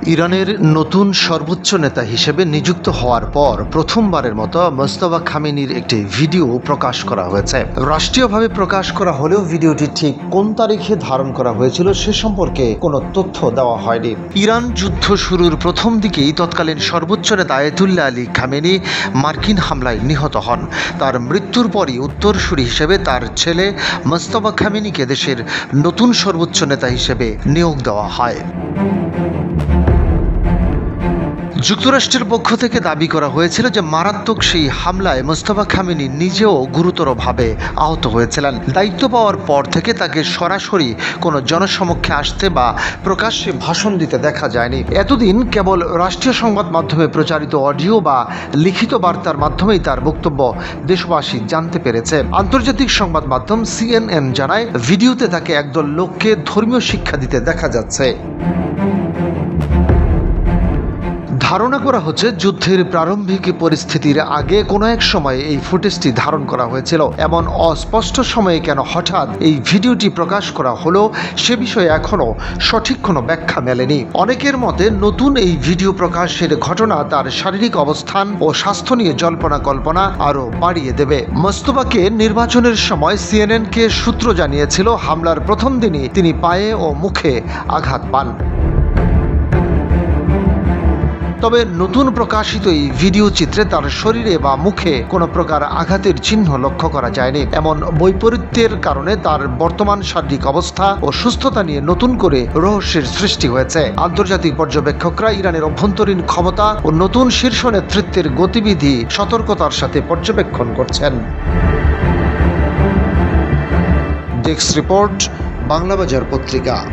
ইরানের নতুন সর্বোচ্চ নেতা হিসেবে নিযুক্ত হওয়ার পর প্রথমবারের মতো মোস্তফা খামেনির একটি ভিডিও প্রকাশ করা হয়েছে। রাষ্ট্রীয়ভাবে প্রকাশ করা হলেও ভিডিওটি ঠিক কোন তারিখে ধারণ করা হয়েছিল সে সম্পর্কে কোনো তথ্য দেওয়া হয়নি। ইরান যুদ্ধ শুরুর প্রথম দিকেই তৎকালীন সর্বোচ্চ নেতা আয়াতুল্লাহ আলী খামেনি মার্কিন হামলায় নিহত হন। তার মৃত্যুর পরই উত্তরসূরি হিসেবে তার ছেলে মোস্তফা খামেনিকে দেশের নতুন সর্বোচ্চ নেতা হিসেবে নিয়োগ দেওয়া হয়। যুক্তরাষ্ট্রের পক্ষ থেকে দাবি করা হয়েছিল যে মারাত্মক সেই হামলায় মোস্তফা খামেনি নিজেও গুরুতরভাবে আহত হয়েছিলেন। দায়িত্ব পাওয়ার পর থেকে তাকে সরাসরি কোনো জনসমক্ষে আসতে বা প্রকাশ্যে ভাষণ দিতে দেখা যায়নি। এতদিন কেবল রাষ্ট্রীয় সংবাদ মাধ্যমে প্রচারিত অডিও বা লিখিত বার্তার মাধ্যমেই তার বক্তব্য দেশবাসী জানতে পেরেছে। আন্তর্জাতিক সংবাদ মাধ্যম CNN জানায়, ভিডিওতে তাকে একদল লোককে ধর্মীয় শিক্ষা দিতে দেখা যাচ্ছে। ধারণা করা হচ্ছে যুদ্ধের প্রারম্ভিক পরিস্থিতির আগে কোনো এক সময় এই ফুটেজটি ধারণ করা হয়েছিল। এমন অস্পষ্ট সময়ে কেন হঠাৎ এই ভিডিওটি প্রকাশ করা হলো সে বিষয়ে এখনও সঠিক কোনো ব্যাখ্যা মেলেনি। অনেকের মতে নতুন এই ভিডিও প্রকাশের ঘটনা তার শারীরিক অবস্থান ও স্বাস্থ্য নিয়ে জল্পনা কল্পনা আরও বাড়িয়ে দেবে। মোস্তফাকে নির্বাচনের সময় CNN-কে সূত্র জানিয়েছিল, হামলার প্রথম দিনই তিনি পায়ে ও মুখে আঘাত পান। তবে নতুন প্রকাশিত এই ভিডিও চিত্রে তার শরীরে বা মুখে কোনো প্রকার আঘাতের চিহ্ন লক্ষ্য করা যায়নি। এমন বৈপরীত্যের কারণে তার বর্তমান শারীরিক অবস্থা ও সুস্থতা নিয়ে নতুন করে রহস্যের সৃষ্টি হয়েছে। আন্তর্জাতিক পর্যবেক্ষকরা ইরানের অভ্যন্তরীণ ক্ষমতা ও নতুন শীর্ষ নেতৃত্বের গতিবিধি সতর্কতার সাথে পর্যবেক্ষণ করছেন। ডেস্ক রিপোর্ট, বাংলাবাজার পত্রিকা।